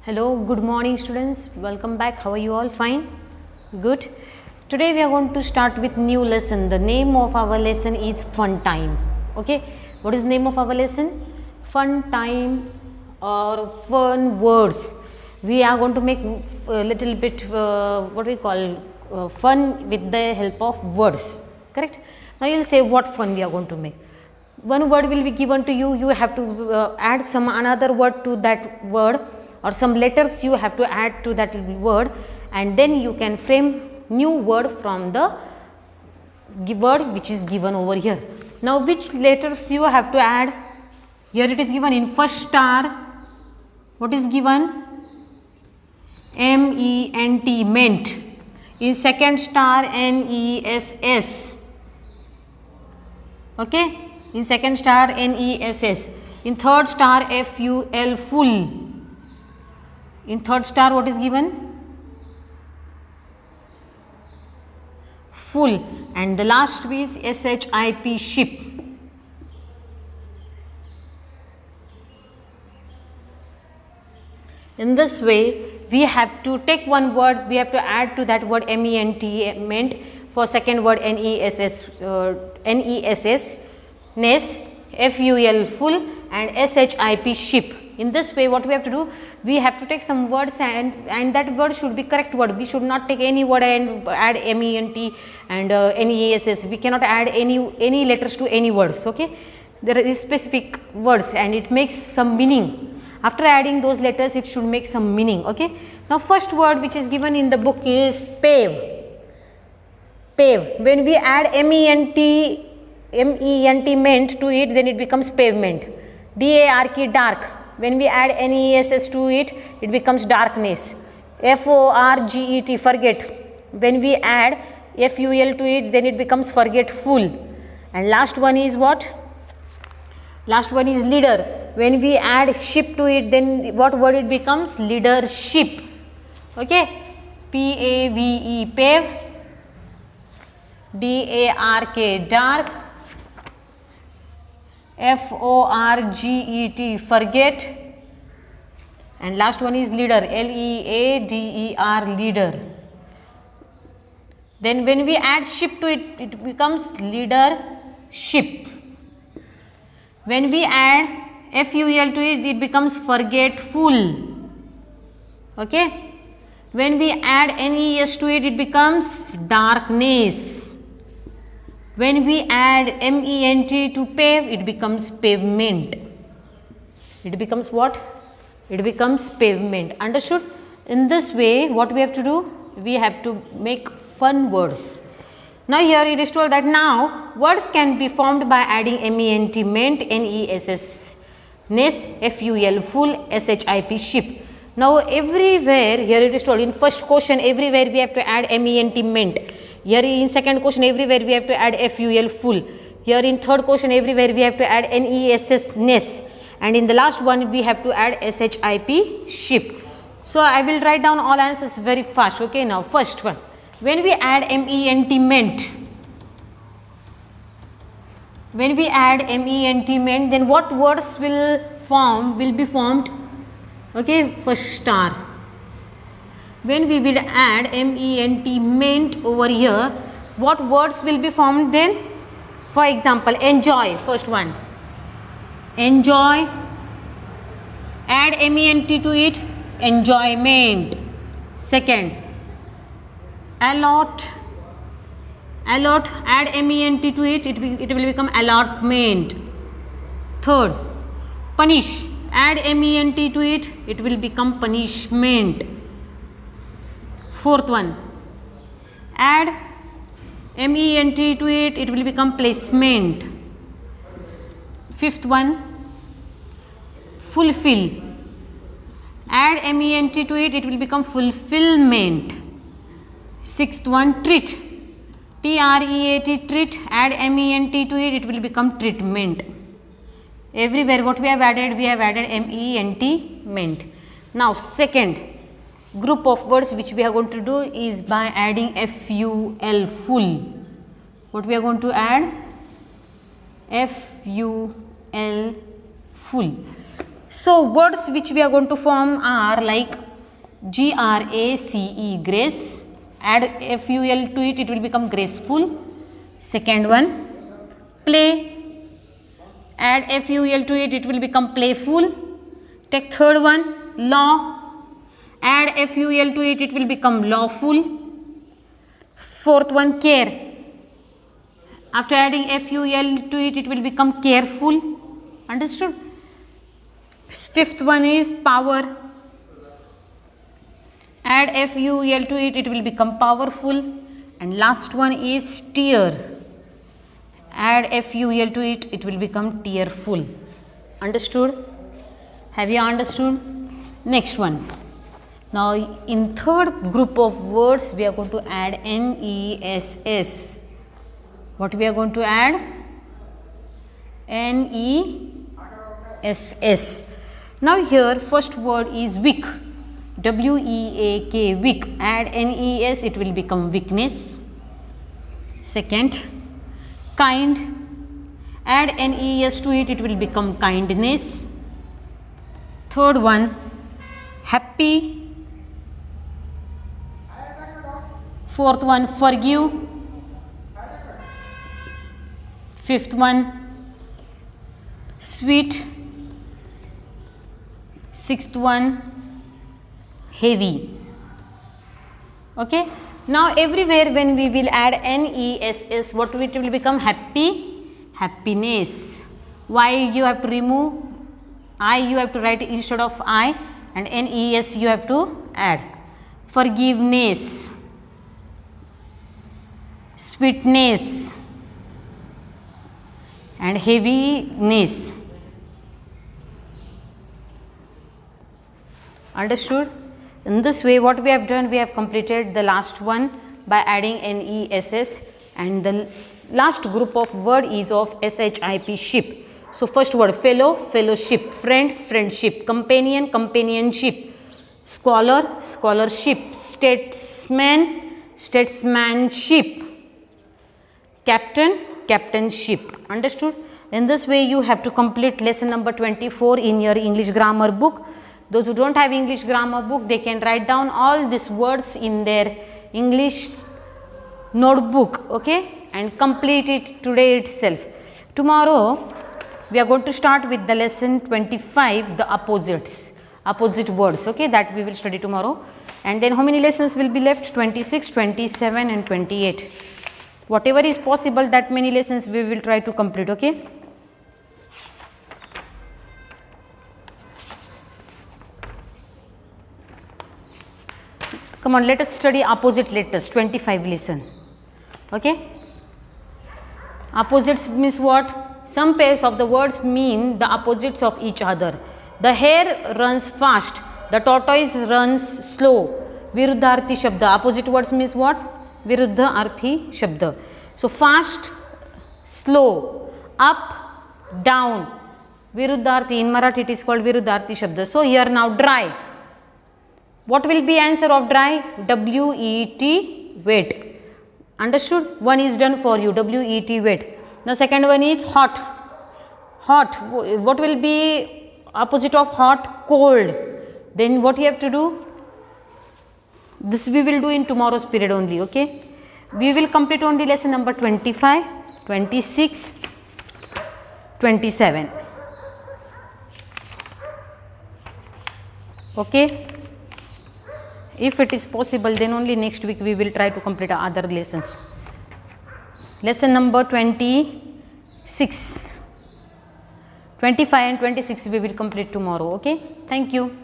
Hello, good morning students. Welcome back. How are you all? Fine? Good. Today we are going to start with new lesson. The name of our lesson is fun time. Okay. What is the name of our lesson? Fun time or fun words. We are going to make a little bit what we call fun with the help of words. Correct? Now you will say what fun we are going to make. One word will be given to you. You have to add some another word to that word, or some letters you have to add to that word, and then you can frame new word from the word which is given over here. Now which letters you have to add? Here it is given in first star. What is given? M-E-N-T, meant. In second star, N-E-S-S. Okay. In second star, N-E-S-S. In third star, F-U-L, full. In third star, what is given? Full. And the last is S-H-I-P, ship. In this way, we have to take one word, we have to add to that word M-E-N-T, meant. For second word, N-E-S-S, N-E-S-S. Ness, F-U-L, full, and S-H-I-P, ship. In this way, what we have to do, we have to take some words and that word should be correct word. We should not take any word and add M-E-N-T and N-E-S-S. We cannot add any letters to any words. Okay, there is specific words and it makes some meaning. After adding those letters, it should make some meaning. Okay. Now, first word which is given in the book is pave. Pave. When we add M-E-N-T meant to it, then it becomes pavement. D-A-R-K, dark. When we add N-E-S-S to it, it becomes darkness. F-O-R-G-E-T, forget. When we add F-U-L to it, then it becomes forgetful. And last one is what? Last one is leader. When we add ship to it, then what word it becomes? Leadership. Okay. P-A-V-E, pave. D-A-R-K, dark. F-O-R-G-E-T, forget, and last one is leader, L-E-A-D-E-R, leader. Then when we add ship to it, it becomes leadership. When we add F-U-L to it, it becomes forgetful. Okay. When we add N-E-S to it, it becomes darkness. When we add M-E-N-T to pave, it becomes pavement. It becomes what? It becomes pavement. Understood? In this way, what we have to do? We have to make fun words. Now here it is told that now words can be formed by adding M-E-N-T, meant, N-E-S-S, ness, F-U-L, full, S-H-I-P, ship. Now everywhere, here it is told in first question, everywhere we have to add M-E-N-T, meant. Here in second question, everywhere we have to add F-U-L, full. Here in third question, everywhere we have to add N-E-S-S, ness. And in the last one, we have to add S-H-I-P, ship. So I will write down all answers very fast. Okay, now first one. When we add M-E-N-T, meant. When we add M-E-N-T, meant, then what words will be formed? Okay, first star. When we will add M-E-N-T, meant over here, what words will be formed then? For example, enjoy, first one. Enjoy. Add M-E-N-T to it, enjoyment. Second, allot. Allot, add M-E-N-T to it, it will become allotment. Third, punish. Add M-E-N-T to it, it will become punishment. Fourth one, add M-E-N-T to it, it will become placement. Fifth one, fulfill. Add M-E-N-T to it, it will become fulfillment. Sixth one, treat. T-R-E-A-T, treat. Add M-E-N-T to it, it will become treatment. Everywhere what we have added M-E-N-T, meant. Now second group of words which we are going to do is by adding F-U-L, full. What we are going to add? F-U-L, full. So words which we are going to form are like GRACE, grace. Add FUL to it, it will become graceful. Second one, play. Add FUL to it, it will become playful. Take third one, law. Add FUL to it, it will become lawful. Fourth one, care. After adding FUL to it, it will become careful. Understood? Fifth one is power. Add FUL to it, it will become powerful. And last one is tear. Add FUL to it, it will become tearful. Understood? Have you understood? Next one. Now in third group of words, we are going to add NESS. What we are going to add? NESS. Now here first word is weak. WEAK, weak. Add NES, it will become weakness. Second, kind. Add NES to it, it will become kindness. Third one, happy. Fourth one, forgive. Fifth one, sweet. Sixth one, heavy. Okay. Now everywhere when we will add NESS, what it will become? Happy, happiness. Why you have to remove I, you have to write instead of I, and NES you have to add. Forgiveness, sweetness, and heaviness. Understood? In this way, what we have done, we have completed the last one by adding NESS, and the last group of word is of SHIP, ship. So first word, fellow, fellowship. Friend, friendship. Companion, companionship. Scholar, scholarship. Statesman, statesmanship. Captain, captainship. Understood? In this way, you have to complete lesson number 24 in your English grammar book. Those who don't have English grammar book, they can write down all these words in their English notebook, okay, and complete it today itself. Tomorrow, we are going to start with the lesson 25, the opposites, opposite words, okay, that we will study tomorrow. And then how many lessons will be left? 26, 27 and 28. Whatever is possible, that many lessons we will try to complete, okay. Come on, let us study opposite letters, 25 lesson, okay. Opposites means what? Some pairs of the words mean the opposites of each other. The hare runs fast, the tortoise runs slow. Viruddharthi shabda. Opposite words means what? Viruddharthi shabda. So fast, slow, up, down. Viruddharthi, in Marathi it is called Viruddharthi shabda. So here now dry. What will be answer of dry? WET, wet. Understood? One is done for you, WET, wet. The second one is hot. Hot. What will be opposite of hot? Cold. Then what you have to do? This we will do in tomorrow's period only, okay. We will complete only lesson number 25, 26, 27. Okay. If it is possible, then only next week we will try to complete other lessons. Lesson number 26, 25 and 26 we will complete tomorrow, okay. Thank you.